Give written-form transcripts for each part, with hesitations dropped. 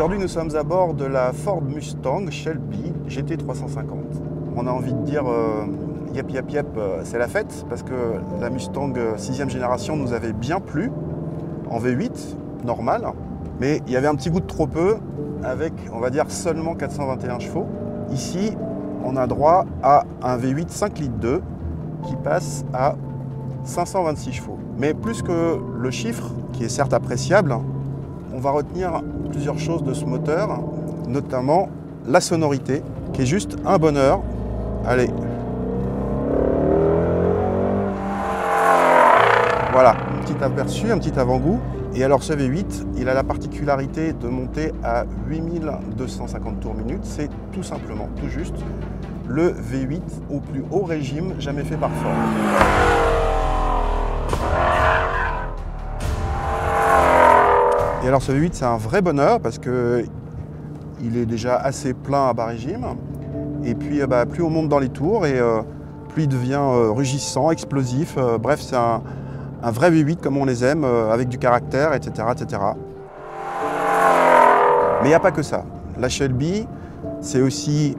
Aujourd'hui, nous sommes à bord de la Ford Mustang Shelby GT350. On a envie de dire yep yep yep, c'est la fête, parce que la Mustang 6e génération nous avait bien plu, en V8, normal, mais il y avait un petit goût de trop peu, avec, on va dire, seulement 421 chevaux. Ici, on a droit à un V8 5 litres 2 qui passe à 526 chevaux. Mais plus que le chiffre, qui est certes appréciable, on va retenir plusieurs choses de ce moteur, notamment la sonorité, qui est juste un bonheur. Allez. Voilà, un petit aperçu, un petit avant-goût. Et alors ce V8, il a la particularité de monter à 8250 tours minute. C'est tout simplement, tout juste, le V8 au plus haut régime jamais fait par Ford. Et alors ce V8, c'est un vrai bonheur parce que il est déjà assez plein à bas régime. Et puis plus on monte dans les tours et plus il devient rugissant, explosif. Bref, c'est un vrai V8 comme on les aime, avec du caractère, etc. etc. Mais il n'y a pas que ça. La Shelby, c'est aussi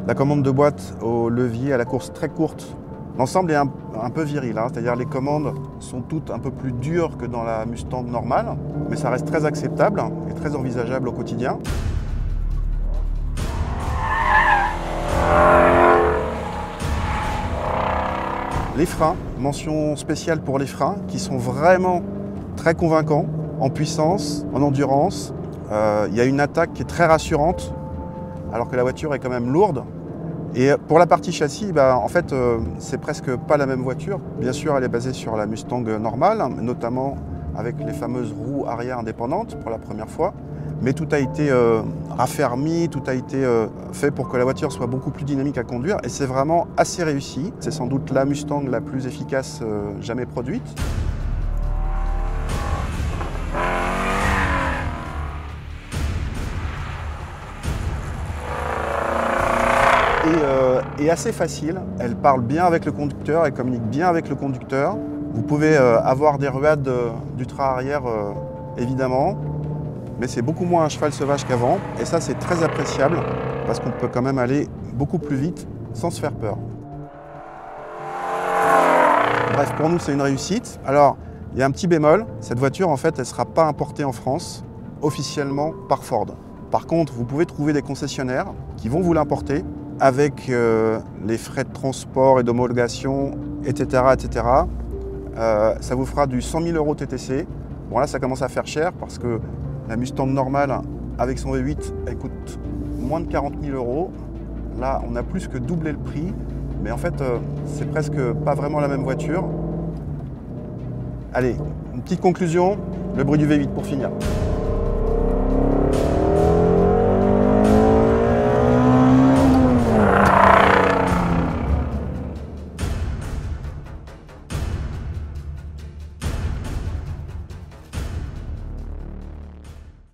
la commande de boîte au levier à la course très courte. L'ensemble est un peu viril, hein, c'est-à-dire les commandes sont toutes un peu plus dures que dans la Mustang normale, mais ça reste très acceptable et très envisageable au quotidien. Les freins, mention spéciale pour les freins, qui sont vraiment très convaincants en puissance, en endurance. Il y a une attaque qui est très rassurante, alors que la voiture est quand même lourde. Et pour la partie châssis, en fait, c'est presque pas la même voiture. Bien sûr, elle est basée sur la Mustang normale, notamment avec les fameuses roues arrière indépendantes pour la première fois. Mais tout a été raffermi, tout a été fait pour que la voiture soit beaucoup plus dynamique à conduire. Et c'est vraiment assez réussi. C'est sans doute la Mustang la plus efficace jamais produite. Et assez facile, elle parle bien avec le conducteur, elle communique bien avec le conducteur. Vous pouvez avoir des ruades du train arrière, évidemment, mais c'est beaucoup moins un cheval sauvage qu'avant. Et ça, c'est très appréciable, parce qu'on peut quand même aller beaucoup plus vite sans se faire peur. Bref, pour nous, c'est une réussite. Alors, il y a un petit bémol, cette voiture, en fait, elle ne sera pas importée en France, officiellement, par Ford. Par contre, vous pouvez trouver des concessionnaires qui vont vous l'importer, avec les frais de transport et d'homologation, etc. etc. Ça vous fera du 100 000 € TTC. Bon là, ça commence à faire cher parce que la Mustang normale, avec son V8, elle coûte moins de 40 000 €. Là, on a plus que doublé le prix. Mais en fait, c'est presque pas vraiment la même voiture. Allez, une petite conclusion, le bruit du V8 pour finir.